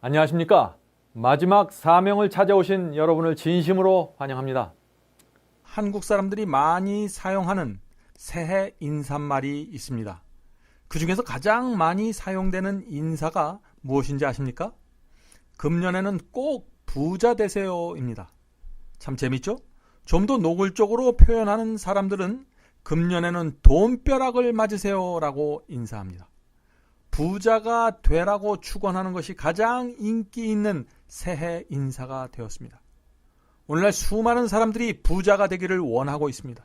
안녕하십니까? 마지막 사명을 찾아오신 여러분을 진심으로 환영합니다. 한국 사람들이 많이 사용하는 새해 인사말이 있습니다. 그 중에서 가장 많이 사용되는 인사가 무엇인지 아십니까? 금년에는 꼭 부자 되세요입니다. 참 재밌죠? 좀 더 노골적으로 표현하는 사람들은 금년에는 돈벼락을 맞으세요라고 인사합니다. 부자가 되라고 축원하는 것이 가장 인기 있는 새해 인사가 되었습니다. 오늘날 수많은 사람들이 부자가 되기를 원하고 있습니다.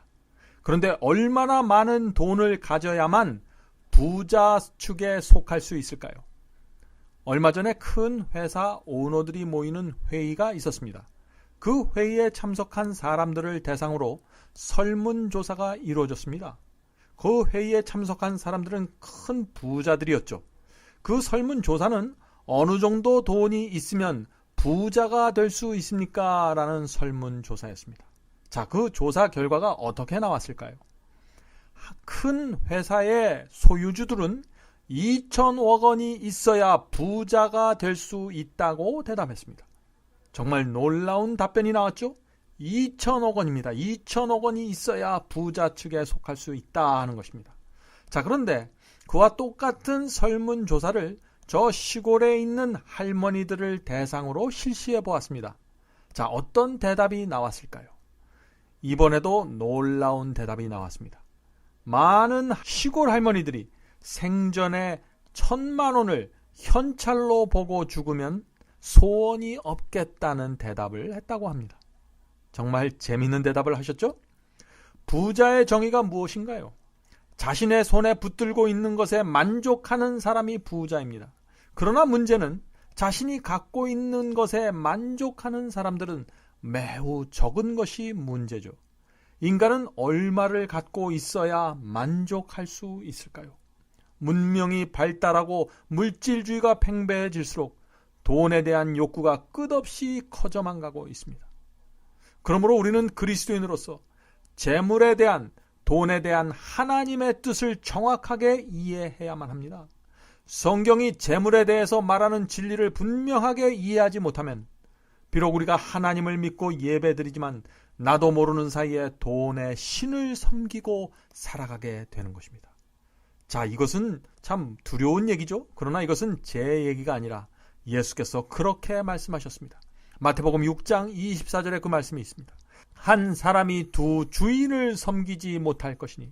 그런데 얼마나 많은 돈을 가져야만 부자 축에 속할 수 있을까요? 얼마 전에 큰 회사 오너들이 모이는 회의가 있었습니다. 그 회의에 참석한 사람들을 대상으로 설문조사가 이루어졌습니다. 그 회의에 참석한 사람들은 큰 부자들이었죠. 그 설문조사는 어느 정도 돈이 있으면 부자가 될 수 있습니까? 라는 설문조사였습니다. 자, 그 조사 결과가 어떻게 나왔을까요? 큰 회사의 소유주들은 2천억 원이 있어야 부자가 될 수 있다고 대답했습니다. 정말 놀라운 답변이 나왔죠? 2천억 원입니다. 2천억 원이 있어야 부자 축에 속할 수 있다 하는 것입니다. 자, 그런데 그와 똑같은 설문조사를 저 시골에 있는 할머니들을 대상으로 실시해 보았습니다. 자, 어떤 대답이 나왔을까요? 이번에도 놀라운 대답이 나왔습니다. 많은 시골 할머니들이 생전에 1,000만 원을 현찰로 보고 죽으면 소원이 없겠다는 대답을 했다고 합니다. 정말 재미있는 대답을 하셨죠? 부자의 정의가 무엇인가요? 자신의 손에 붙들고 있는 것에 만족하는 사람이 부자입니다. 그러나 문제는 자신이 갖고 있는 것에 만족하는 사람들은 매우 적은 것이 문제죠. 인간은 얼마를 갖고 있어야 만족할 수 있을까요? 문명이 발달하고 물질주의가 팽배해질수록 돈에 대한 욕구가 끝없이 커져만 가고 있습니다. 그러므로 우리는 그리스도인으로서 재물에 대한, 돈에 대한 하나님의 뜻을 정확하게 이해해야만 합니다. 성경이 재물에 대해서 말하는 진리를 분명하게 이해하지 못하면 비록 우리가 하나님을 믿고 예배드리지만 나도 모르는 사이에 돈의 신을 섬기고 살아가게 되는 것입니다. 자, 이것은 참 두려운 얘기죠. 그러나 이것은 제 얘기가 아니라 예수께서 그렇게 말씀하셨습니다. 마태복음 6장 24절에 그 말씀이 있습니다. 한 사람이 두 주인을 섬기지 못할 것이니,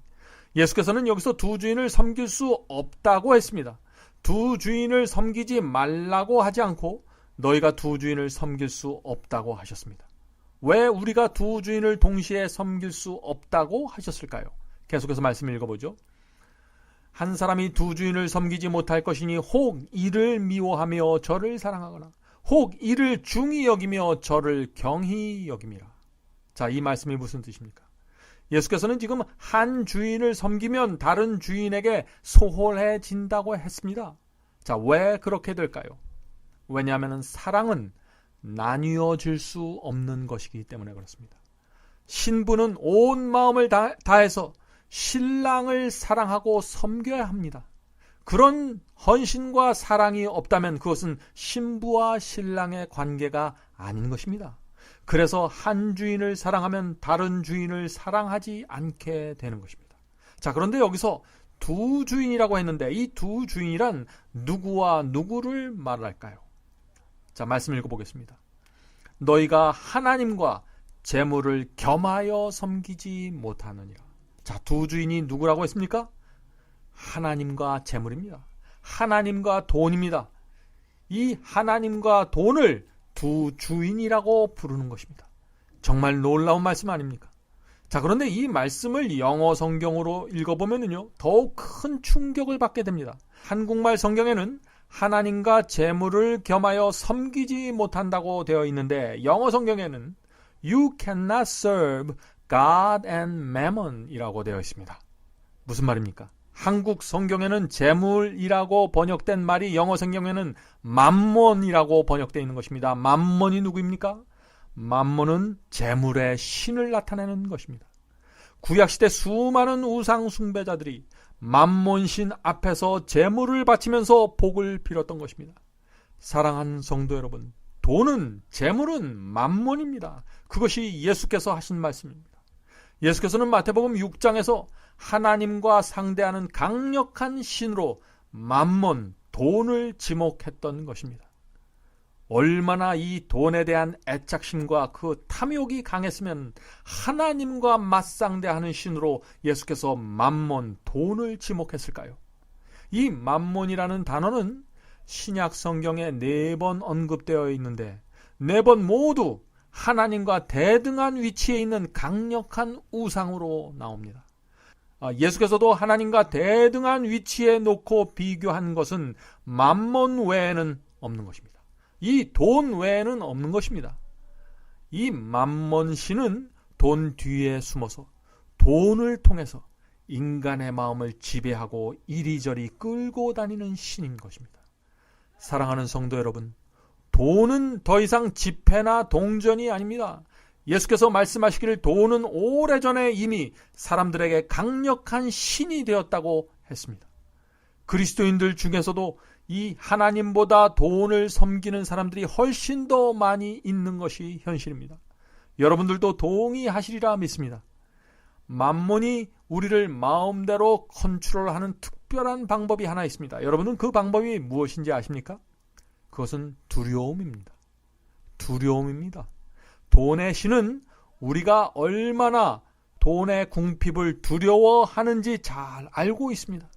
예수께서는 여기서 두 주인을 섬길 수 없다고 했습니다. 두 주인을 섬기지 말라고 하지 않고 너희가 두 주인을 섬길 수 없다고 하셨습니다. 왜 우리가 두 주인을 동시에 섬길 수 없다고 하셨을까요? 계속해서 말씀을 읽어보죠. 한 사람이 두 주인을 섬기지 못할 것이니 혹 이를 미워하며 저를 사랑하거나 혹 이를 중히 여기며 저를 경히 여김이라. 자, 이 말씀이 무슨 뜻입니까? 예수께서는 지금 한 주인을 섬기면 다른 주인에게 소홀해진다고 했습니다. 자, 왜 그렇게 될까요? 왜냐하면 사랑은 나뉘어질 수 없는 것이기 때문에 그렇습니다. 신부는 온 마음을 다해서 신랑을 사랑하고 섬겨야 합니다. 그런 헌신과 사랑이 없다면 그것은 신부와 신랑의 관계가 아닌 것입니다. 그래서 한 주인을 사랑하면 다른 주인을 사랑하지 않게 되는 것입니다. 자, 그런데 여기서 두 주인이라고 했는데 이 두 주인이란 누구와 누구를 말할까요? 자, 말씀 읽어보겠습니다. 너희가 하나님과 재물을 겸하여 섬기지 못하느니라. 자, 두 주인이 누구라고 했습니까? 하나님과 재물입니다. 하나님과 돈입니다. 이 하나님과 돈을 두 주인이라고 부르는 것입니다. 정말 놀라운 말씀 아닙니까? 자, 그런데 이 말씀을 영어 성경으로 읽어보면요, 더욱 큰 충격을 받게 됩니다. 한국말 성경에는 하나님과 재물을 겸하여 섬기지 못한다고 되어 있는데 영어 성경에는 You cannot serve God and Mammon 이라고 되어 있습니다. 무슨 말입니까? 한국 성경에는 재물이라고 번역된 말이 영어 성경에는 맘몬이라고 번역되어 있는 것입니다. 맘몬이 누구입니까? 맘몬은 재물의 신을 나타내는 것입니다. 구약시대 수많은 우상 숭배자들이 맘몬신 앞에서 재물을 바치면서 복을 빌었던 것입니다. 사랑하는 성도 여러분, 돈은, 재물은 만몬입니다. 그것이 예수께서 하신 말씀입니다. 예수께서는 마태복음 6장에서 하나님과 상대하는 강력한 신으로 만몬, 돈을 지목했던 것입니다. 얼마나 이 돈에 대한 애착심과 그 탐욕이 강했으면 하나님과 맞상대하는 신으로 예수께서 만몬, 돈을 지목했을까요? 이 만몬이라는 단어는 신약 성경에 4번 언급되어 있는데 4번 모두 하나님과 대등한 위치에 있는 강력한 우상으로 나옵니다. 예수께서도 하나님과 대등한 위치에 놓고 비교한 것은 만몬 외에는 없는 것입니다. 이 돈 외에는 없는 것입니다. 이 만몬 신은 돈 뒤에 숨어서 돈을 통해서 인간의 마음을 지배하고 이리저리 끌고 다니는 신인 것입니다. 사랑하는 성도 여러분, 돈은 더 이상 지폐나 동전이 아닙니다. 예수께서 말씀하시기를 돈은 오래전에 이미 사람들에게 강력한 신이 되었다고 했습니다. 그리스도인들 중에서도 이 하나님보다 돈을 섬기는 사람들이 훨씬 더 많이 있는 것이 현실입니다. 여러분들도 동의하시리라 믿습니다. 만몬이 우리를 마음대로 컨트롤하는 특별한 방법이 하나 있습니다. 여러분은 그 방법이 무엇인지 아십니까? 그것은 두려움입니다. 두려움입니다. 돈의 신은 우리가 얼마나 돈의 궁핍을 두려워하는지 잘 알고 있습니다.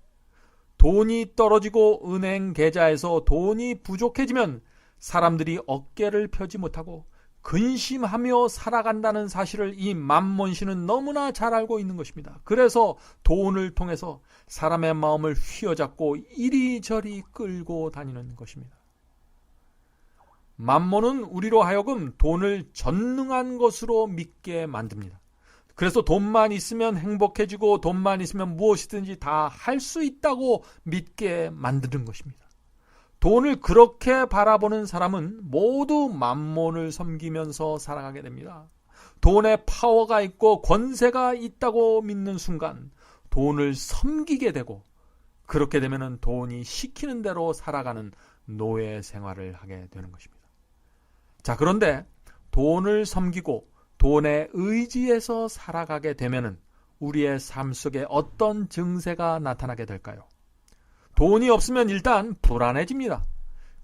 돈이 떨어지고 은행 계좌에서 돈이 부족해지면 사람들이 어깨를 펴지 못하고 근심하며 살아간다는 사실을 이 만몬신은 너무나 잘 알고 있는 것입니다. 그래서 돈을 통해서 사람의 마음을 휘어잡고 이리저리 끌고 다니는 것입니다. 만몬은 우리로 하여금 돈을 전능한 것으로 믿게 만듭니다. 그래서 돈만 있으면 행복해지고 돈만 있으면 무엇이든지 다 할 수 있다고 믿게 만드는 것입니다. 돈을 그렇게 바라보는 사람은 모두 만몬을 섬기면서 살아가게 됩니다. 돈에 파워가 있고 권세가 있다고 믿는 순간 돈을 섬기게 되고 그렇게 되면 돈이 시키는 대로 살아가는 노예 생활을 하게 되는 것입니다. 자, 그런데 돈을 섬기고 돈에 의지해서 살아가게 되면 우리의 삶 속에 어떤 증세가 나타나게 될까요? 돈이 없으면 일단 불안해집니다.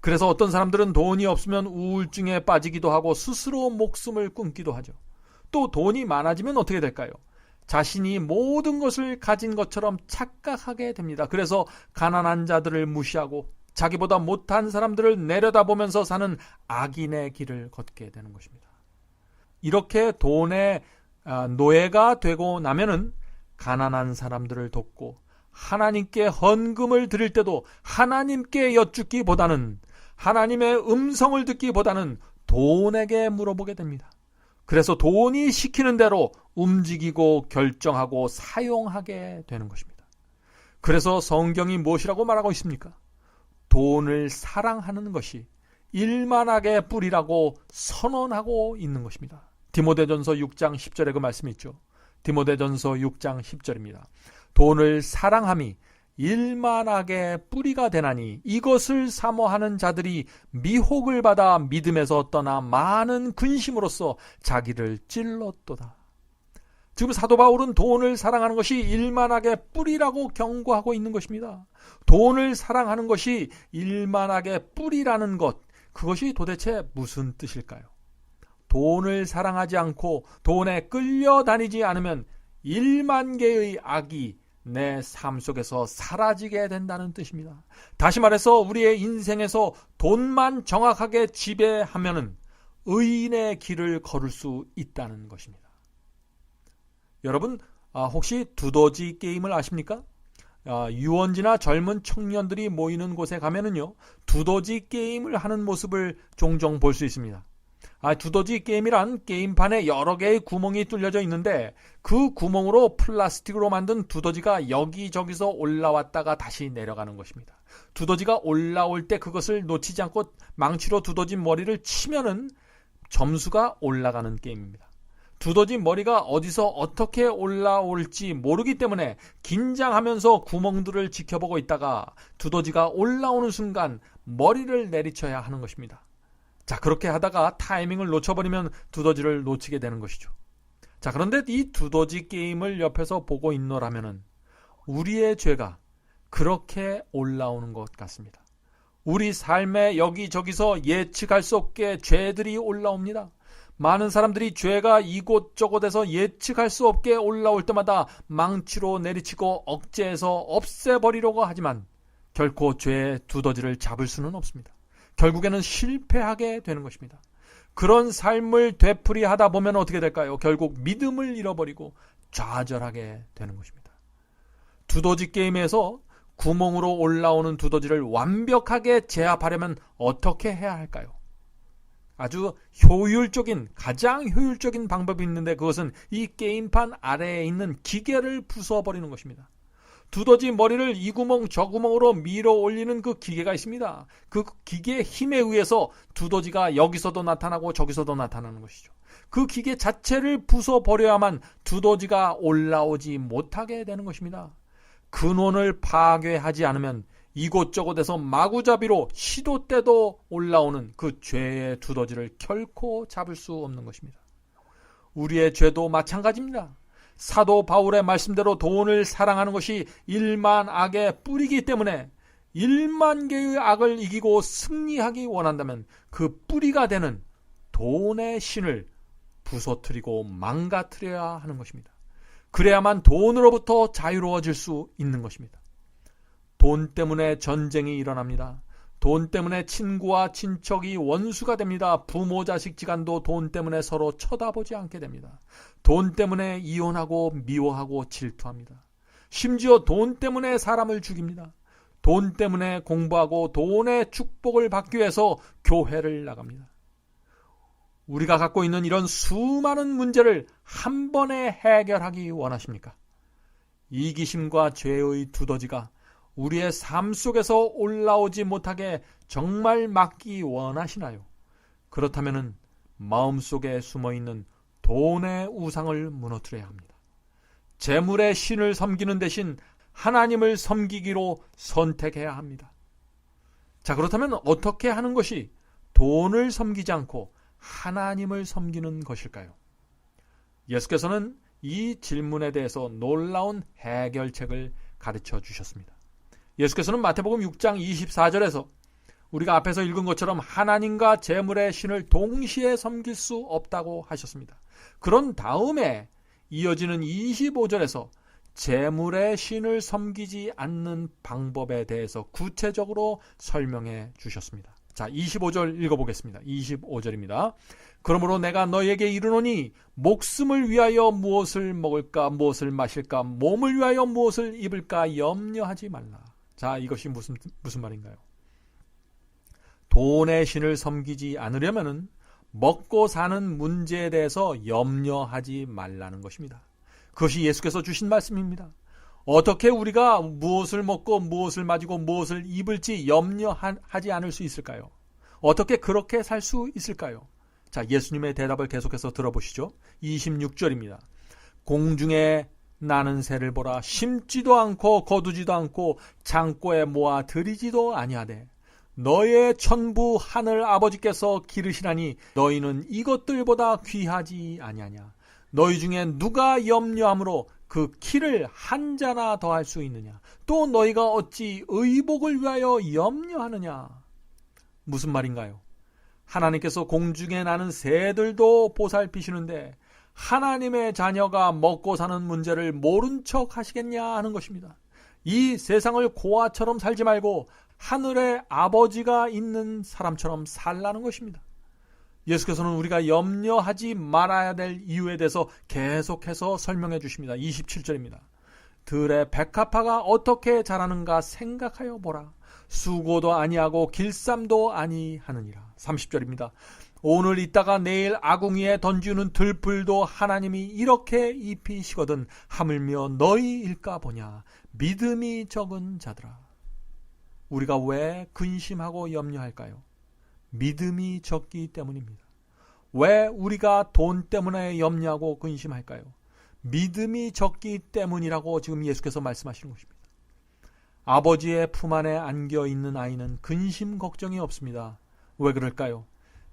그래서 어떤 사람들은 돈이 없으면 우울증에 빠지기도 하고 스스로 목숨을 끊기도 하죠. 또 돈이 많아지면 어떻게 될까요? 자신이 모든 것을 가진 것처럼 착각하게 됩니다. 그래서 가난한 자들을 무시하고 자기보다 못한 사람들을 내려다보면서 사는 악인의 길을 걷게 되는 것입니다. 이렇게 돈의 노예가 되고 나면은 가난한 사람들을 돕고 하나님께 헌금을 드릴 때도 하나님께 여쭙기보다는 하나님의 음성을 듣기보다는 돈에게 물어보게 됩니다. 그래서 돈이 시키는 대로 움직이고 결정하고 사용하게 되는 것입니다. 그래서 성경이 무엇이라고 말하고 있습니까? 돈을 사랑하는 것이 일만하게 뿌리라고 선언하고 있는 것입니다. 디모데전서 6장 10절에 그 말씀이 있죠. 디모데전서 6장 10절입니다. 돈을 사랑함이 일만하게 뿌리가 되나니 이것을 사모하는 자들이 미혹을 받아 믿음에서 떠나 많은 근심으로써 자기를 찔렀도다. 지금 사도 바울은 돈을 사랑하는 것이 일만하게 뿌리라고 경고하고 있는 것입니다. 돈을 사랑하는 것이 일만하게 뿌리라는 것, 그것이 도대체 무슨 뜻일까요? 돈을 사랑하지 않고 돈에 끌려다니지 않으면 1만 개의 악이 내 삶 속에서 사라지게 된다는 뜻입니다. 다시 말해서 우리의 인생에서 돈만 정확하게 지배하면은 의인의 길을 걸을 수 있다는 것입니다. 여러분, 혹시 두더지 게임을 아십니까? 유원지나 젊은 청년들이 모이는 곳에 가면은요, 두더지 게임을 하는 모습을 종종 볼 수 있습니다. 두더지 게임이란 게임판에 여러 개의 구멍이 뚫려져 있는데 그 구멍으로 플라스틱으로 만든 두더지가 여기저기서 올라왔다가 다시 내려가는 것입니다. 두더지가 올라올 때 그것을 놓치지 않고 망치로 두더지 머리를 치면은 점수가 올라가는 게임입니다. 두더지 머리가 어디서 어떻게 올라올지 모르기 때문에 긴장하면서 구멍들을 지켜보고 있다가 두더지가 올라오는 순간 머리를 내리쳐야 하는 것입니다. 자, 그렇게 하다가 타이밍을 놓쳐버리면 두더지를 놓치게 되는 것이죠. 자, 그런데 이 두더지 게임을 옆에서 보고 있노라면은 우리의 죄가 그렇게 올라오는 것 같습니다. 우리 삶에 여기저기서 예측할 수 없게 죄들이 올라옵니다. 많은 사람들이 죄가 이곳저곳에서 예측할 수 없게 올라올 때마다 망치로 내리치고 억제해서 없애버리려고 하지만 결코 죄의 두더지를 잡을 수는 없습니다. 결국에는 실패하게 되는 것입니다. 그런 삶을 되풀이하다 보면 어떻게 될까요? 결국 믿음을 잃어버리고 좌절하게 되는 것입니다. 두더지 게임에서 구멍으로 올라오는 두더지를 완벽하게 제압하려면 어떻게 해야 할까요? 아주 가장 효율적인 방법이 있는데 그것은 이 게임판 아래에 있는 기계를 부숴버리는 것입니다. 두더지 머리를 이 구멍 저 구멍으로 밀어 올리는 그 기계가 있습니다. 그 기계의 힘에 의해서 두더지가 여기서도 나타나고 저기서도 나타나는 것이죠. 그 기계 자체를 부숴버려야만 두더지가 올라오지 못하게 되는 것입니다. 근원을 파괴하지 않으면 이곳저곳에서 마구잡이로 시도 때도 올라오는 그 죄의 두더지를 결코 잡을 수 없는 것입니다. 우리의 죄도 마찬가지입니다. 사도 바울의 말씀대로 돈을 사랑하는 것이 1만 악의 뿌리이기 때문에 1만 개의 악을 이기고 승리하기 원한다면 그 뿌리가 되는 돈의 신을 부서뜨리고 망가뜨려야 하는 것입니다. 그래야만 돈으로부터 자유로워질 수 있는 것입니다. 돈 때문에 전쟁이 일어납니다. 돈 때문에 친구와 친척이 원수가 됩니다. 부모 자식 지간도 돈 때문에 서로 쳐다보지 않게 됩니다. 돈 때문에 이혼하고 미워하고 질투합니다. 심지어 돈 때문에 사람을 죽입니다. 돈 때문에 공부하고 돈의 축복을 받기 위해서 교회를 나갑니다. 우리가 갖고 있는 이런 수많은 문제를 한 번에 해결하기 원하십니까? 이기심과 죄의 두더지가 우리의 삶 속에서 올라오지 못하게 정말 막기 원하시나요? 그렇다면 마음속에 숨어있는 돈의 우상을 무너뜨려야 합니다. 재물의 신을 섬기는 대신 하나님을 섬기기로 선택해야 합니다. 자, 그렇다면 어떻게 하는 것이 돈을 섬기지 않고 하나님을 섬기는 것일까요? 예수께서는 이 질문에 대해서 놀라운 해결책을 가르쳐 주셨습니다. 예수께서는 마태복음 6장 24절에서 우리가 앞에서 읽은 것처럼 하나님과 재물의 신을 동시에 섬길 수 없다고 하셨습니다. 그런 다음에 이어지는 25절에서 재물의 신을 섬기지 않는 방법에 대해서 구체적으로 설명해 주셨습니다. 자, 25절 읽어보겠습니다. 25절입니다. 그러므로 내가 너희에게 이르노니 목숨을 위하여 무엇을 먹을까 무엇을 마실까 몸을 위하여 무엇을 입을까 염려하지 말라. 자, 이것이 무슨 말인가요? 돈의 신을 섬기지 않으려면 먹고 사는 문제에 대해서 염려하지 말라는 것입니다. 그것이 예수께서 주신 말씀입니다. 어떻게 우리가 무엇을 먹고 무엇을 마시고 무엇을 입을지 염려하지 않을 수 있을까요? 어떻게 그렇게 살 수 있을까요? 자, 예수님의 대답을 계속해서 들어보시죠. 26절입니다. 공중에 나는 새를 보라. 심지도 않고 거두지도 않고 창고에 모아 들이지도 아니하되 너의 천부 하늘 아버지께서 기르시나니 너희는 이것들보다 귀하지 아니하냐. 너희 중에 누가 염려함으로 그 키를 한 자나 더할 수 있느냐. 또 너희가 어찌 의복을 위하여 염려하느냐. 무슨 말인가요? 하나님께서 공중에 나는 새들도 보살피시는데 하나님의 자녀가 먹고 사는 문제를 모른 척 하시겠냐 하는 것입니다. 이 세상을 고아처럼 살지 말고 하늘의 아버지가 있는 사람처럼 살라는 것입니다. 예수께서는 우리가 염려하지 말아야 될 이유에 대해서 계속해서 설명해 주십니다. 27절입니다. 들의 백합화가 어떻게 자라는가 생각하여 보라. 수고도 아니하고 길쌈도 아니하느니라. 30절입니다. 오늘 있다가 내일 아궁이에 던지는 들풀도 하나님이 이렇게 입히시거든 하물며 너희일까 보냐. 믿음이 적은 자들아. 우리가 왜 근심하고 염려할까요? 믿음이 적기 때문입니다. 왜 우리가 돈 때문에 염려하고 근심할까요? 믿음이 적기 때문이라고 지금 예수께서 말씀하시는 것입니다. 아버지의 품 안에 안겨 있는 아이는 근심 걱정이 없습니다. 왜 그럴까요?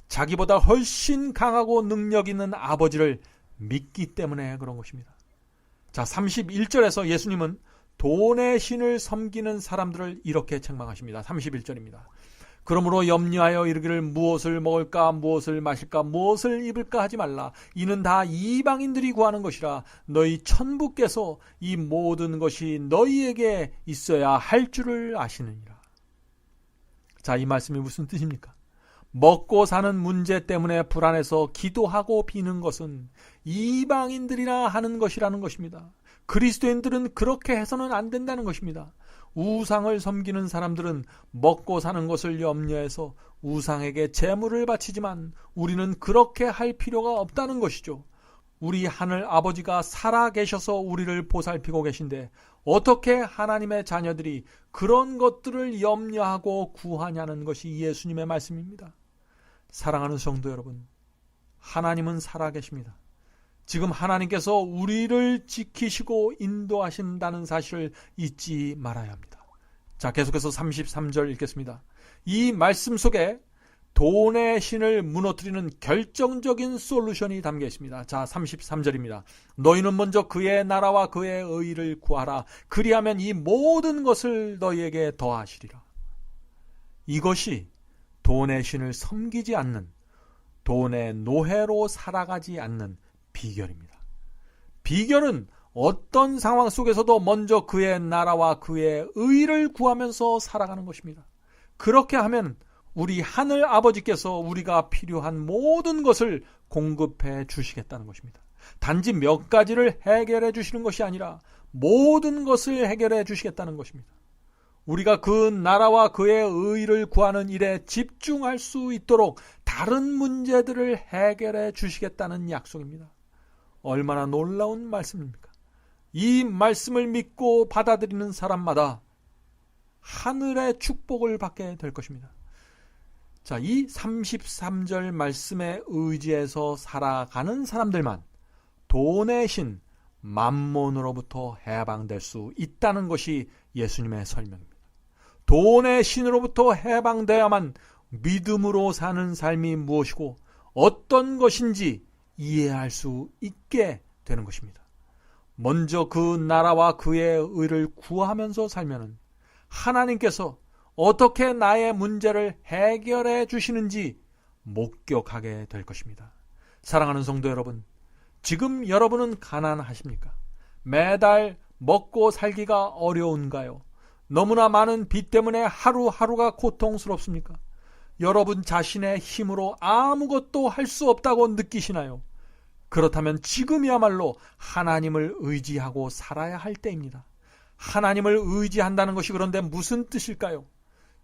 자기보다 훨씬 강하고 능력 있는 아버지를 믿기 때문에 그런 것입니다. 자, 31절에서 예수님은 돈의 신을 섬기는 사람들을 이렇게 책망하십니다. 31절입니다. 그러므로 염려하여 이르기를 무엇을 먹을까 무엇을 마실까 무엇을 입을까 하지 말라. 이는 다 이방인들이 구하는 것이라. 너희 천부께서 이 모든 것이 너희에게 있어야 할 줄을 아시느니라. 자, 이 말씀이 무슨 뜻입니까? 먹고 사는 문제 때문에 불안해서 기도하고 비는 것은 이방인들이나 하는 것이라는 것입니다. 그리스도인들은 그렇게 해서는 안 된다는 것입니다. 우상을 섬기는 사람들은 먹고 사는 것을 염려해서 우상에게 제물을 바치지만 우리는 그렇게 할 필요가 없다는 것이죠. 우리 하늘 아버지가 살아계셔서 우리를 보살피고 계신데 어떻게 하나님의 자녀들이 그런 것들을 염려하고 구하냐는 것이 예수님의 말씀입니다. 사랑하는 성도 여러분, 하나님은 살아계십니다. 지금 하나님께서 우리를 지키시고 인도하신다는 사실을 잊지 말아야 합니다. 자, 계속해서 33절 읽겠습니다. 이 말씀 속에 돈의 신을 무너뜨리는 결정적인 솔루션이 담겨 있습니다. 자, 33절입니다. 너희는 먼저 그의 나라와 그의 의를 구하라. 그리하면 이 모든 것을 너희에게 더하시리라. 이것이 돈의 신을 섬기지 않는, 돈의 노예로 살아가지 않는 비결입니다. 비결은 어떤 상황 속에서도 먼저 그의 나라와 그의 의를 구하면서 살아가는 것입니다. 그렇게 하면 우리 하늘 아버지께서 우리가 필요한 모든 것을 공급해 주시겠다는 것입니다. 단지 몇 가지를 해결해 주시는 것이 아니라 모든 것을 해결해 주시겠다는 것입니다. 우리가 그 나라와 그의 의를 구하는 일에 집중할 수 있도록 다른 문제들을 해결해 주시겠다는 약속입니다. 얼마나 놀라운 말씀입니까? 이 말씀을 믿고 받아들이는 사람마다 하늘의 축복을 받게 될 것입니다. 자, 이 33절 말씀에 의지해서 살아가는 사람들만 돈의 신, 맘몬으로부터 해방될 수 있다는 것이 예수님의 설명입니다. 돈의 신으로부터 해방되어야만 믿음으로 사는 삶이 무엇이고 어떤 것인지 이해할 수 있게 되는 것입니다. 먼저 그 나라와 그의 의를 구하면서 살면은 하나님께서 어떻게 나의 문제를 해결해 주시는지 목격하게 될 것입니다. 사랑하는 성도 여러분, 지금 여러분은 가난하십니까? 매달 먹고 살기가 어려운가요? 너무나 많은 빚 때문에 하루하루가 고통스럽습니까? 여러분 자신의 힘으로 아무것도 할 수 없다고 느끼시나요? 그렇다면 지금이야말로 하나님을 의지하고 살아야 할 때입니다. 하나님을 의지한다는 것이 그런데 무슨 뜻일까요?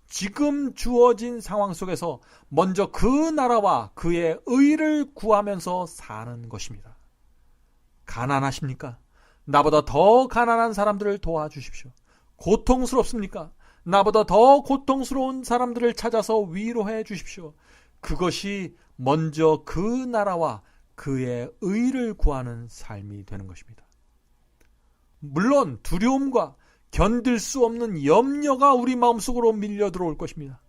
지금 주어진 상황 속에서 먼저 그 나라와 그의 의를 구하면서 사는 것입니다. 가난하십니까? 나보다 더 가난한 사람들을 도와주십시오. 고통스럽습니까? 나보다 더 고통스러운 사람들을 찾아서 위로해 주십시오. 그것이 먼저 그 나라와 그의 의를 구하는 삶이 되는 것입니다. 물론 두려움과 견딜 수 없는 염려가 우리 마음속으로 밀려 들어올 것입니다.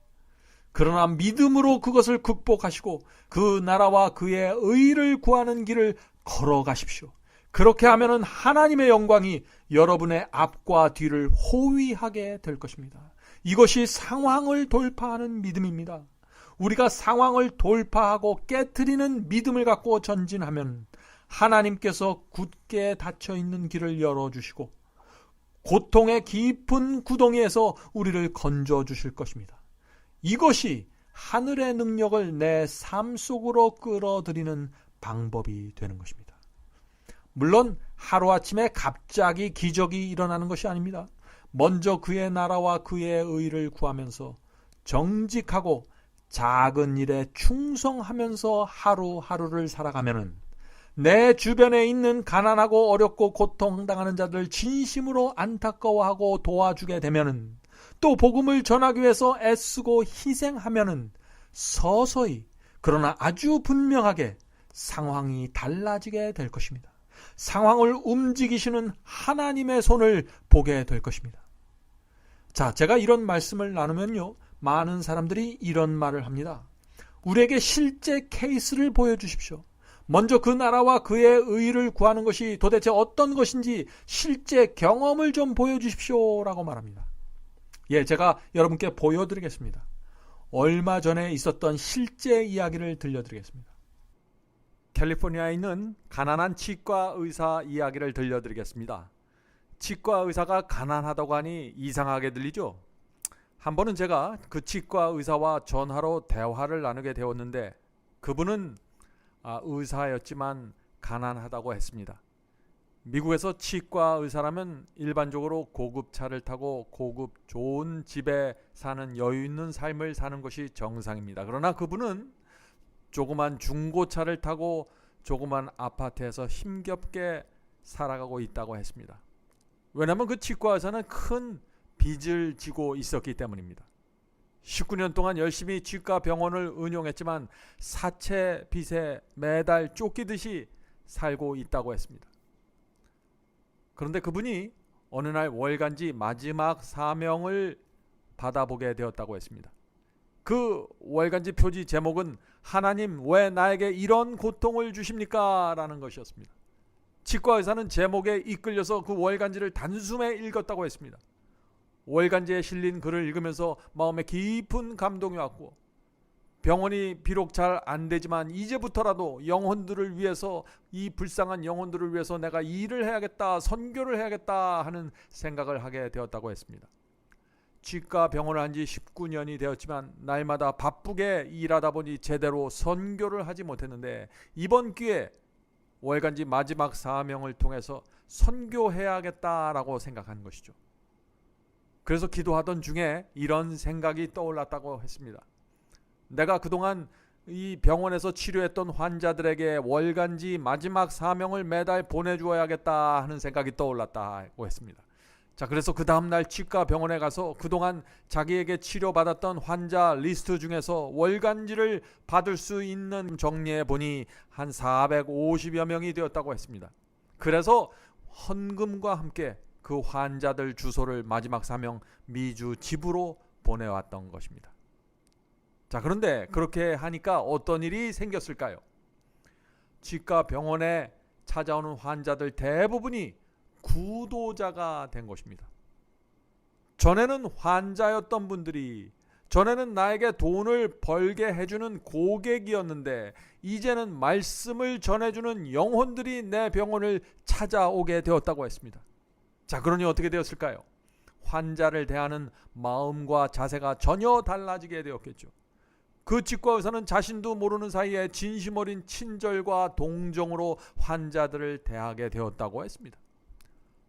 그러나 믿음으로 그것을 극복하시고 그 나라와 그의 의를 구하는 길을 걸어가십시오. 그렇게 하면은 하나님의 영광이 여러분의 앞과 뒤를 호위하게 될 것입니다. 이것이 상황을 돌파하는 믿음입니다. 우리가 상황을 돌파하고 깨트리는 믿음을 갖고 전진하면 하나님께서 굳게 닫혀있는 길을 열어주시고 고통의 깊은 구덩이에서 우리를 건져주실 것입니다. 이것이 하늘의 능력을 내 삶 속으로 끌어들이는 방법이 되는 것입니다. 물론 하루아침에 갑자기 기적이 일어나는 것이 아닙니다. 먼저 그의 나라와 그의 의를 구하면서 정직하고 작은 일에 충성하면서 하루하루를 살아가면은 내 주변에 있는 가난하고 어렵고 고통당하는 자들 진심으로 안타까워하고 도와주게 되면은 또 복음을 전하기 위해서 애쓰고 희생하면은 서서히 그러나 아주 분명하게 상황이 달라지게 될 것입니다. 상황을 움직이시는 하나님의 손을 보게 될 것입니다. 자, 제가 이런 말씀을 나누면요, 많은 사람들이 이런 말을 합니다. 우리에게 실제 케이스를 보여주십시오. 먼저 그 나라와 그의 의를 구하는 것이 도대체 어떤 것인지 실제 경험을 좀 보여주십시오 라고 말합니다. 예, 제가 여러분께 보여드리겠습니다. 얼마 전에 있었던 실제 이야기를 들려드리겠습니다. 캘리포니아에 있는 가난한 치과 의사 이야기를 들려드리겠습니다. 치과 의사가 가난하다고 하니 이상하게 들리죠? 한 번은 제가 그 치과 의사와 전화로 대화를 나누게 되었는데 그분은 의사였지만 가난하다고 했습니다. 미국에서 치과 의사라면 일반적으로 고급 차를 타고 고급 좋은 집에 사는 여유 있는 삶을 사는 것이 정상입니다. 그러나 그분은 조그만 중고차를 타고 조그만 아파트에서 힘겹게 살아가고 있다고 했습니다. 왜냐하면 그 치과 의사는 큰 빚을 지고 있었기 때문입니다. 19년 동안 열심히 치과 병원을 운영했지만 사채 빚에 매달 쫓기듯이 살고 있다고 했습니다. 그런데 그분이 어느 날 월간지 마지막 사명을 받아보게 되었다고 했습니다. 그 월간지 표지 제목은 하나님 왜 나에게 이런 고통을 주십니까? 라는 것이었습니다. 치과 의사는 제목에 이끌려서 그 월간지를 단숨에 읽었다고 했습니다. 월간지에 실린 글을 읽으면서 마음에 깊은 감동이 왔고 병원이 비록 잘 안 되지만 이제부터라도 영혼들을 위해서 이 불쌍한 영혼들을 위해서 내가 일을 해야겠다, 선교를 해야겠다 하는 생각을 하게 되었다고 했습니다. 치과 병원을 한 지 19년이 되었지만 날마다 바쁘게 일하다 보니 제대로 선교를 하지 못했는데 이번 기회에 월간지 마지막 사명을 통해서 선교해야겠다라고 생각한 것이죠. 그래서 기도하던 중에 이런 생각이 떠올랐다고 했습니다. 내가 그동안 이 병원에서 치료했던 환자들에게 월간지 마지막 사명을 매달 보내주어야겠다 하는 생각이 떠올랐다고 했습니다. 자, 그래서 그 다음날 치과 병원에 가서 그동안 자기에게 치료받았던 환자 리스트 중에서 월간지를 받을 수 있는 정리해 보니 한 450여 명이 되었다고 했습니다. 그래서 헌금과 함께 그 환자들 주소를 마지막 사명 미주 집으로 보내왔던 것입니다. 자, 그런데 그렇게 하니까 어떤 일이 생겼을까요? 치과 병원에 찾아오는 환자들 대부분이 구도자가 된 것입니다. 전에는 환자였던 분들이, 전에는 나에게 돈을 벌게 해주는 고객이었는데 이제는 말씀을 전해주는 영혼들이 내 병원을 찾아오게 되었다고 했습니다. 자, 그러니 어떻게 되었을까요? 환자를 대하는 마음과 자세가 전혀 달라지게 되었겠죠. 그 치과 의사는 자신도 모르는 사이에 진심 어린 친절과 동정으로 환자들을 대하게 되었다고 했습니다.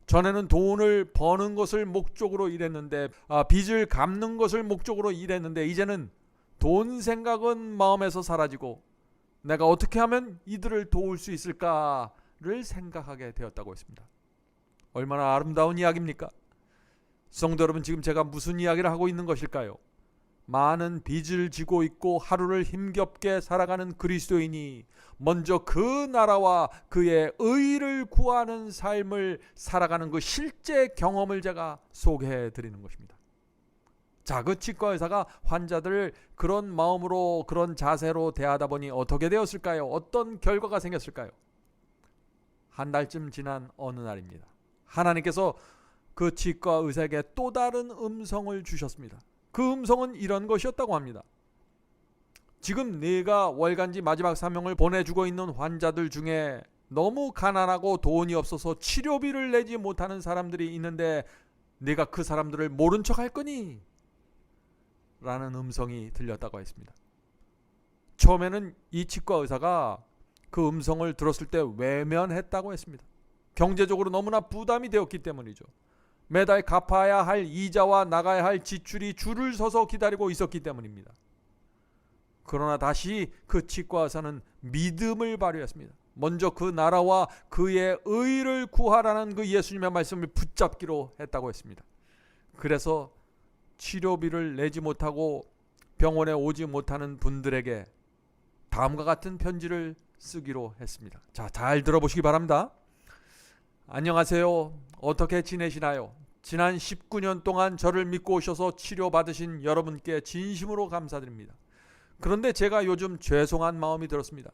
전에는 돈을 버는 것을 목적으로 일했는데 빚을 갚는 것을 목적으로 일했는데 이제는 돈 생각은 마음에서 사라지고 내가 어떻게 하면 이들을 도울 수 있을까를 생각하게 되었다고 했습니다. 얼마나 아름다운 이야기입니까? 성도 여러분, 지금 제가 무슨 이야기를 하고 있는 것일까요? 많은 빚을 지고 있고 하루를 힘겹게 살아가는 그리스도인이 먼저 그 나라와 그의 의를 구하는 삶을 살아가는 그 실제 경험을 제가 소개해 드리는 것입니다. 자, 그 치과 의사가 환자들을 그런 마음으로 그런 자세로 대하다 보니 어떻게 되었을까요? 어떤 결과가 생겼을까요? 한 달쯤 지난 어느 날입니다. 하나님께서 그 치과 의사에게 또 다른 음성을 주셨습니다. 그 음성은 이런 것이었다고 합니다. 지금 네가 월간지 마지막 사명을 보내주고 있는 환자들 중에 너무 가난하고 돈이 없어서 치료비를 내지 못하는 사람들이 있는데 네가 그 사람들을 모른 척 할 거니? 라는 음성이 들렸다고 했습니다. 처음에는 이 치과 의사가 그 음성을 들었을 때 외면했다고 했습니다. 경제적으로 너무나 부담이 되었기 때문이죠. 매달 갚아야 할 이자와 나가야 할 지출이 줄을 서서 기다리고 있었기 때문입니다. 그러나 다시 그 치과 의사는 믿음을 발휘했습니다. 먼저 그 나라와 그의 의를 구하라는 그 예수님의 말씀을 붙잡기로 했다고 했습니다. 그래서 치료비를 내지 못하고 병원에 오지 못하는 분들에게 다음과 같은 편지를 쓰기로 했습니다. 자, 잘 들어보시기 바랍니다. 안녕하세요. 어떻게 지내시나요? 지난 19년 동안 저를 믿고 오셔서 치료받으신 여러분께 진심으로 감사드립니다. 그런데 제가 요즘 죄송한 마음이 들었습니다.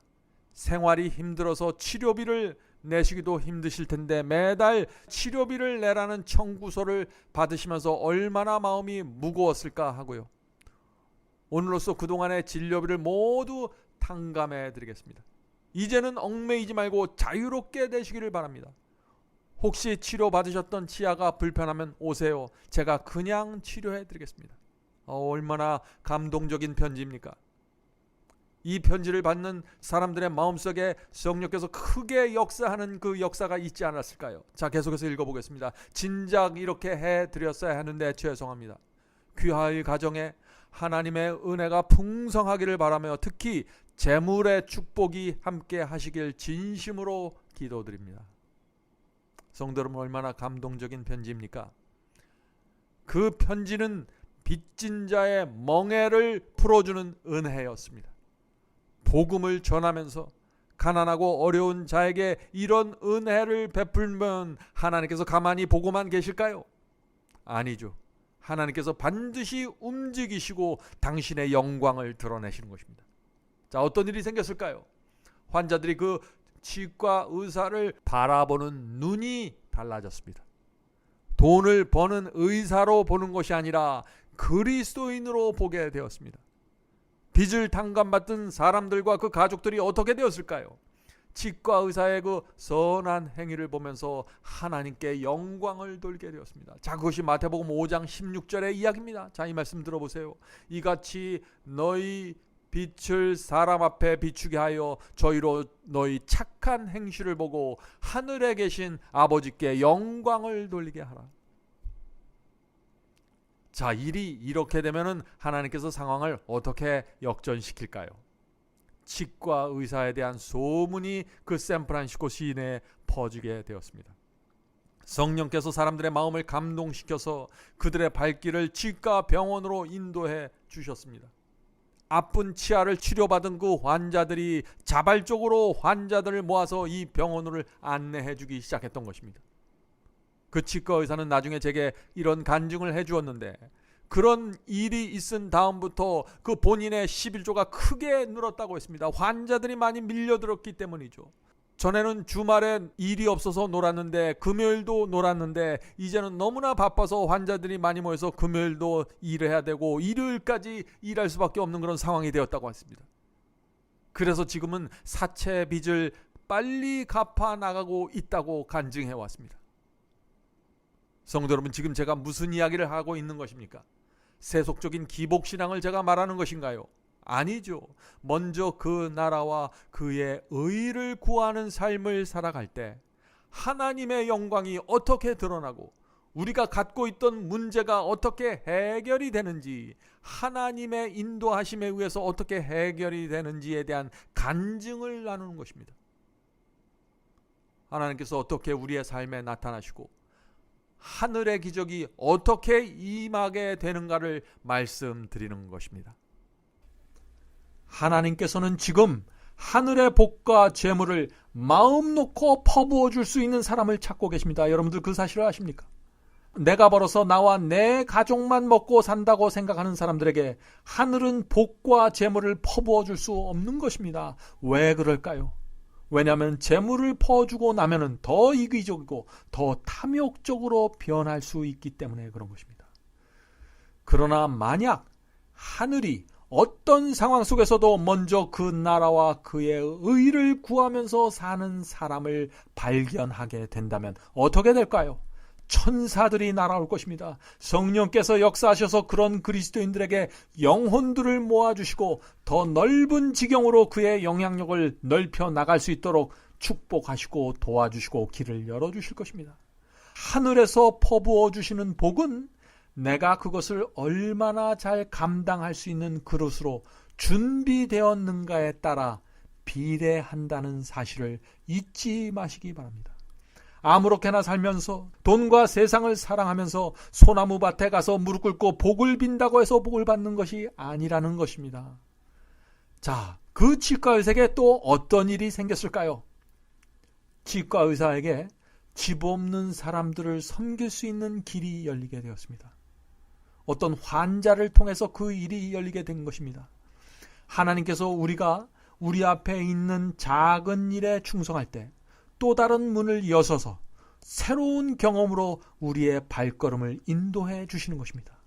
생활이 힘들어서 치료비를 내시기도 힘드실 텐데 매달 치료비를 내라는 청구서를 받으시면서 얼마나 마음이 무거웠을까 하고요. 오늘로써 그동안의 진료비를 모두 탕감해 드리겠습니다. 이제는 얽매이지 말고 자유롭게 되시기를 바랍니다. 혹시 치료받으셨던 치아가 불편하면 오세요. 제가 그냥 치료해 드리겠습니다. 얼마나 감동적인 편지입니까? 이 편지를 받는 사람들의 마음속에 성령께서 크게 역사하는 그 역사가 있지 않았을까요? 자, 계속해서 읽어보겠습니다. 진작 이렇게 해드렸어야 하는데 죄송합니다. 귀하의 가정에 하나님의 은혜가 풍성하기를 바라며 특히 재물의 축복이 함께 하시길 진심으로 기도드립니다. 성도 여러분, 얼마나 감동적인 편지입니까? 그 편지는 빚진 자의 멍에를 풀어주는 은혜였습니다. 복음을 전하면서 가난하고 어려운 자에게 이런 은혜를 베풀면 하나님께서 가만히 보고만 계실까요? 아니죠. 하나님께서 반드시 움직이시고 당신의 영광을 드러내시는 것입니다. 자, 어떤 일이 생겼을까요? 환자들이 그 치과 의사를 바라보는 눈이 달라졌습니다. 돈을 버는 의사로 보는 것이 아니라 그리스도인으로 보게 되었습니다. 빚을 탕감받은 사람들과 그 가족들이 어떻게 되었을까요? 치과 의사의 그 선한 행위를 보면서 하나님께 영광을 돌게 되었습니다. 자, 그것이 마태복음 5장 16절의 이야기입니다. 자, 이 말씀 들어보세요. 이같이 너희 빛을 사람 앞에 비추게 하여 저희로 너희 착한 행실을 보고 하늘에 계신 아버지께 영광을 돌리게 하라. 자, 일이 이렇게 되면은 하나님께서 상황을 어떻게 역전시킬까요? 치과 의사에 대한 소문이 그 샌프란시스코 시내에 퍼지게 되었습니다. 성령께서 사람들의 마음을 감동시켜서 그들의 발길을 치과 병원으로 인도해 주셨습니다. 아픈 치아를 치료받은 그 환자들이 자발적으로 환자들을 모아서 이 병원을 안내해 주기 시작했던 것입니다. 그 치과 의사는 나중에 제게 이런 간증을 해 주었는데, 그런 일이 있은 다음부터 그 본인의 11조가 크게 늘었다고 했습니다. 환자들이 많이 밀려들었기 때문이죠. 전에는 주말에 일이 없어서 놀았는데, 금요일도 놀았는데, 이제는 너무나 바빠서 환자들이 많이 모여서 금요일도 일해야 되고 일요일까지 일할 수밖에 없는 그런 상황이 되었다고 했습니다. 그래서 지금은 사채 빚을 빨리 갚아 나가고 있다고 간증해 왔습니다. 성도 여러분, 지금 제가 무슨 이야기를 하고 있는 것입니까? 세속적인 기복신앙을 제가 말하는 것인가요? 아니죠. 먼저 그 나라와 그의 의를 구하는 삶을 살아갈 때 하나님의 영광이 어떻게 드러나고 우리가 갖고 있던 문제가 어떻게 해결이 되는지, 하나님의 인도하심에 의해서 어떻게 해결이 되는지에 대한 간증을 나누는 것입니다. 하나님께서 어떻게 우리의 삶에 나타나시고 하늘의 기적이 어떻게 임하게 되는가를 말씀드리는 것입니다. 하나님께서는 지금 하늘의 복과 재물을 마음 놓고 퍼부어 줄 수 있는 사람을 찾고 계십니다. 여러분들 그 사실을 아십니까? 내가 벌어서 나와 내 가족만 먹고 산다고 생각하는 사람들에게 하늘은 복과 재물을 퍼부어 줄 수 없는 것입니다. 왜 그럴까요? 왜냐하면 재물을 퍼주고 나면은 더 이기적이고 더 탐욕적으로 변할 수 있기 때문에 그런 것입니다. 그러나 만약 하늘이 어떤 상황 속에서도 먼저 그 나라와 그의 의를 구하면서 사는 사람을 발견하게 된다면 어떻게 될까요? 천사들이 날아올 것입니다. 성령께서 역사하셔서 그런 그리스도인들에게 영혼들을 모아주시고 더 넓은 지경으로 그의 영향력을 넓혀 나갈 수 있도록 축복하시고 도와주시고 길을 열어주실 것입니다. 하늘에서 퍼부어 주시는 복은 내가 그것을 얼마나 잘 감당할 수 있는 그릇으로 준비되었는가에 따라 비례한다는 사실을 잊지 마시기 바랍니다. 아무렇게나 살면서 돈과 세상을 사랑하면서 소나무 밭에 가서 무릎 꿇고 복을 빈다고 해서 복을 받는 것이 아니라는 것입니다. 자, 그 치과 의사에게 또 어떤 일이 생겼을까요? 치과 의사에게 집 없는 사람들을 섬길 수 있는 길이 열리게 되었습니다. 어떤 환자를 통해서 그 일이 열리게 된 것입니다. 하나님께서 우리가 우리 앞에 있는 작은 일에 충성할 때 또 다른 문을 여셔서 새로운 경험으로 우리의 발걸음을 인도해 주시는 것입니다.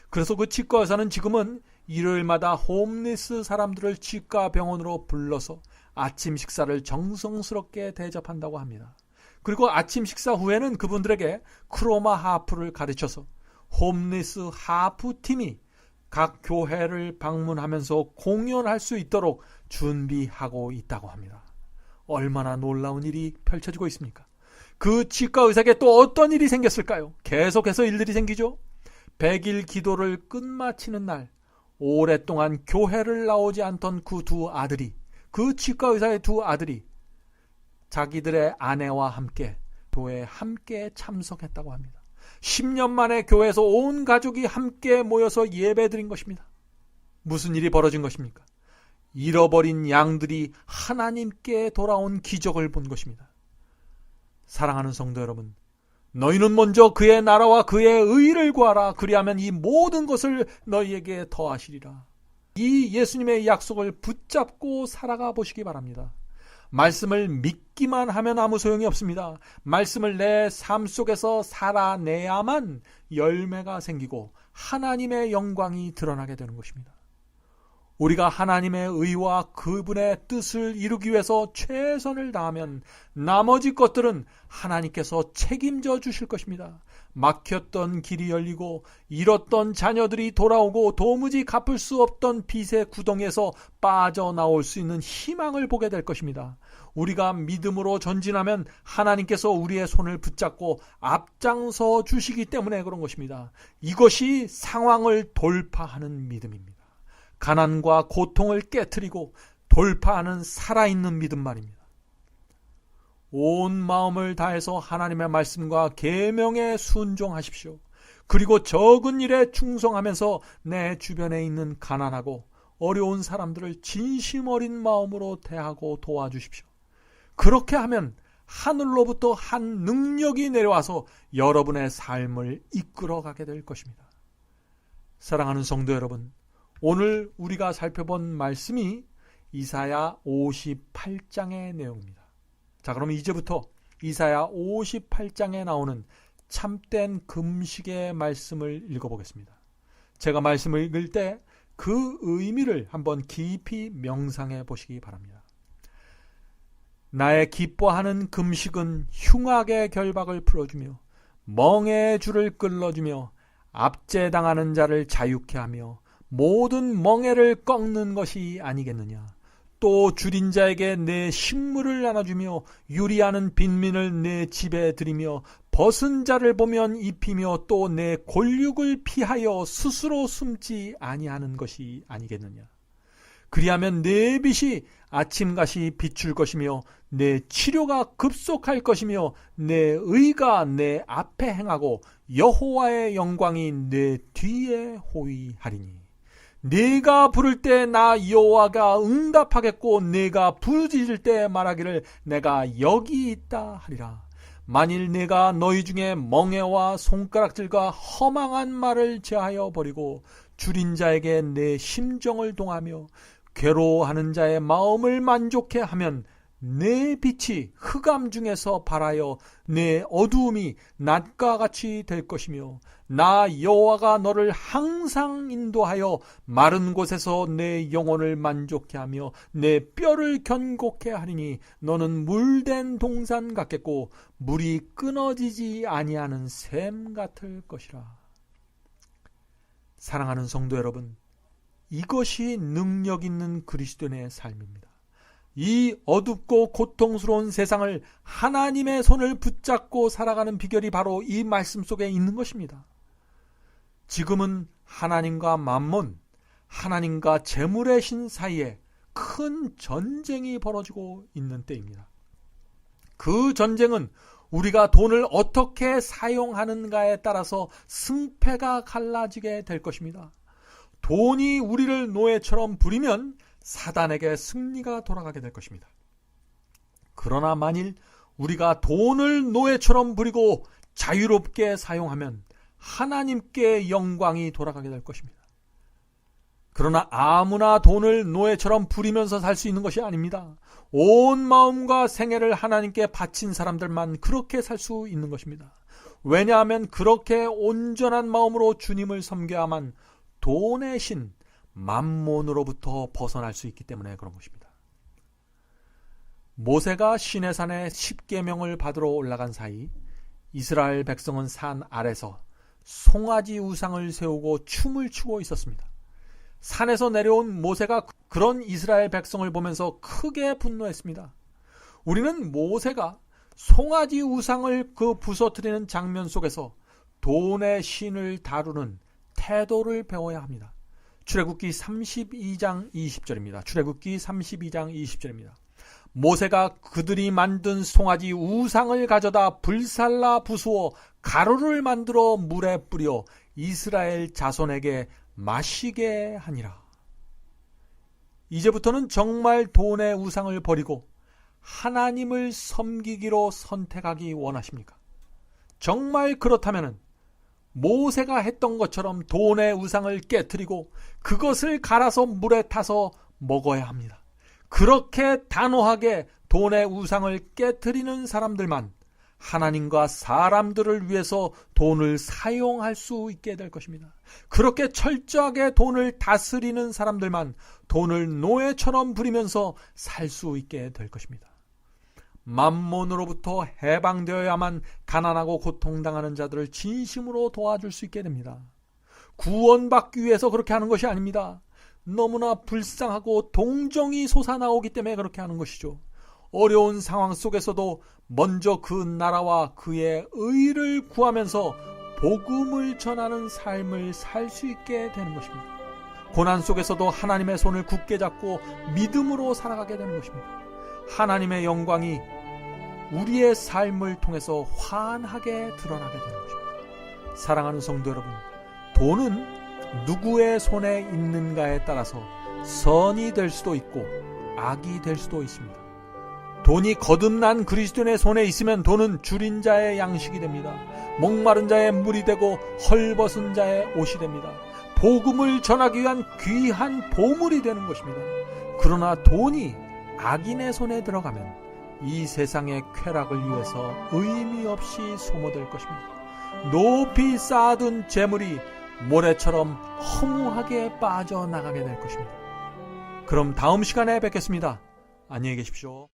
그래서 그 치과 의사는 지금은 일요일마다 홈리스 사람들을 치과 병원으로 불러서 아침 식사를 정성스럽게 대접한다고 합니다. 그리고 아침 식사 후에는 그분들에게 크로마 하프를 가르쳐서 홈리스 하프 팀이 각 교회를 방문하면서 공연할 수 있도록 준비하고 있다고 합니다. 얼마나 놀라운 일이 펼쳐지고 있습니까? 그 치과 의사에게 또 어떤 일이 생겼을까요? 계속해서 일들이 생기죠. 100일 기도를 끝마치는 날, 오랫동안 교회를 나오지 않던 그 두 아들이, 그 치과 의사의 두 아들이 자기들의 아내와 함께 교회에 함께 참석했다고 합니다. 10년 만에 교회에서 온 가족이 함께 모여서 예배드린 것입니다. 무슨 일이 벌어진 것입니까? 잃어버린 양들이 하나님께 돌아온 기적을 본 것입니다. 사랑하는 성도 여러분, 너희는 먼저 그의 나라와 그의 의를 구하라. 그리하면 이 모든 것을 너희에게 더하시리라. 이 예수님의 약속을 붙잡고 살아가 보시기 바랍니다. 말씀을 믿기만 하면 아무 소용이 없습니다. 말씀을 내 삶 속에서 살아내야만 열매가 생기고 하나님의 영광이 드러나게 되는 것입니다. 우리가 하나님의 의와 그분의 뜻을 이루기 위해서 최선을 다하면 나머지 것들은 하나님께서 책임져 주실 것입니다. 막혔던 길이 열리고 잃었던 자녀들이 돌아오고 도무지 갚을 수 없던 빚의 구덩이에서 빠져나올 수 있는 희망을 보게 될 것입니다. 우리가 믿음으로 전진하면 하나님께서 우리의 손을 붙잡고 앞장서 주시기 때문에 그런 것입니다. 이것이 상황을 돌파하는 믿음입니다. 가난과 고통을 깨트리고 돌파하는 살아있는 믿음 말입니다. 온 마음을 다해서 하나님의 말씀과 계명에 순종하십시오. 그리고 적은 일에 충성하면서 내 주변에 있는 가난하고 어려운 사람들을 진심 어린 마음으로 대하고 도와주십시오. 그렇게 하면 하늘로부터 한 능력이 내려와서 여러분의 삶을 이끌어가게 될 것입니다. 사랑하는 성도 여러분, 오늘 우리가 살펴본 말씀이 이사야 58장의 내용입니다. 자, 그럼 이제부터 이사야 58장에 나오는 참된 금식의 말씀을 읽어보겠습니다. 제가 말씀을 읽을 때 그 의미를 한번 깊이 명상해 보시기 바랍니다. 나의 기뻐하는 금식은 흉악의 결박을 풀어주며 멍에의 줄을 끌어주며 압제당하는 자를 자유케 하며 모든 멍에를 꺾는 것이 아니겠느냐. 또 줄인 자에게 내 식물을 나눠주며 유리하는 빈민을 내 집에 들이며 벗은 자를 보면 입히며 또 내 골육을 피하여 스스로 숨지 아니하는 것이 아니겠느냐. 그리하면 내 빛이 아침같이 비출 것이며 내 치료가 급속할 것이며 내 의가 내 앞에 행하고 여호와의 영광이 내 뒤에 호위하리니. 네가 부를 때 나 여호와가 응답하겠고 네가 부르짖을 때 말하기를 내가 여기 있다 하리라. 만일 내가 너희 중에 멍에와 손가락질과 허망한 말을 제하여 버리고 줄인 자에게 내 심정을 동하며 괴로워하는 자의 마음을 만족해 하면 내 빛이 흑암 중에서 발하여 내 어두움이 낮과 같이 될 것이며 나 여호와가 너를 항상 인도하여 마른 곳에서 내 영혼을 만족해 하며 내 뼈를 견고케 하리니 너는 물된 동산 같겠고 물이 끊어지지 아니하는 샘 같을 것이라. 사랑하는 성도 여러분, 이것이 능력 있는 그리스도인의 삶입니다. 이 어둡고 고통스러운 세상을 하나님의 손을 붙잡고 살아가는 비결이 바로 이 말씀 속에 있는 것입니다. 지금은 하나님과 만몬, 하나님과 재물의 신 사이에 큰 전쟁이 벌어지고 있는 때입니다. 그 전쟁은 우리가 돈을 어떻게 사용하는가에 따라서 승패가 갈라지게 될 것입니다. 돈이 우리를 노예처럼 부리면 사단에게 승리가 돌아가게 될 것입니다. 그러나 만일 우리가 돈을 노예처럼 부리고 자유롭게 사용하면 하나님께 영광이 돌아가게 될 것입니다. 그러나 아무나 돈을 노예처럼 부리면서 살 수 있는 것이 아닙니다. 온 마음과 생애를 하나님께 바친 사람들만 그렇게 살 수 있는 것입니다. 왜냐하면 그렇게 온전한 마음으로 주님을 섬겨야만 돈의 신 맘몬으로부터 벗어날 수 있기 때문에 그런 것입니다. 모세가 시내산에 십계명을 받으러 올라간 사이 이스라엘 백성은 산 아래서 송아지 우상을 세우고 춤을 추고 있었습니다. 산에서 내려온 모세가 그런 이스라엘 백성을 보면서 크게 분노했습니다. 우리는 모세가 송아지 우상을 부서뜨리는 장면 속에서 돈의 신을 다루는 태도를 배워야 합니다. 출애굽기 32장 20절입니다. 출애굽기 32장 20절입니다. 모세가 그들이 만든 송아지 우상을 가져다 불살라 부수어 가루를 만들어 물에 뿌려 이스라엘 자손에게 마시게 하니라. 이제부터는 정말 돈의 우상을 버리고 하나님을 섬기기로 선택하기 원하십니까? 정말 그렇다면 모세가 했던 것처럼 돈의 우상을 깨트리고 그것을 갈아서 물에 타서 먹어야 합니다. 그렇게 단호하게 돈의 우상을 깨트리는 사람들만 하나님과 사람들을 위해서 돈을 사용할 수 있게 될 것입니다. 그렇게 철저하게 돈을 다스리는 사람들만 돈을 노예처럼 부리면서 살 수 있게 될 것입니다. 맘몬으로부터 해방되어야만 가난하고 고통당하는 자들을 진심으로 도와줄 수 있게 됩니다. 구원받기 위해서 그렇게 하는 것이 아닙니다. 너무나 불쌍하고 동정이 솟아나오기 때문에 그렇게 하는 것이죠. 어려운 상황 속에서도 먼저 그 나라와 그의 의를 구하면서 복음을 전하는 삶을 살 수 있게 되는 것입니다. 고난 속에서도 하나님의 손을 굳게 잡고 믿음으로 살아가게 되는 것입니다. 하나님의 영광이 우리의 삶을 통해서 환하게 드러나게 되는 것입니다. 사랑하는 성도 여러분, 돈은 누구의 손에 있는가에 따라서 선이 될 수도 있고 악이 될 수도 있습니다. 돈이 거듭난 그리스도인의 손에 있으면 돈은 줄인 자의 양식이 됩니다. 목마른 자의 물이 되고 헐벗은 자의 옷이 됩니다. 복음을 전하기 위한 귀한 보물이 되는 것입니다. 그러나 돈이 악인의 손에 들어가면 이 세상의 쾌락을 위해서 의미 없이 소모될 것입니다. 높이 쌓아둔 재물이 모래처럼 허무하게 빠져나가게 될 것입니다. 그럼 다음 시간에 뵙겠습니다. 안녕히 계십시오.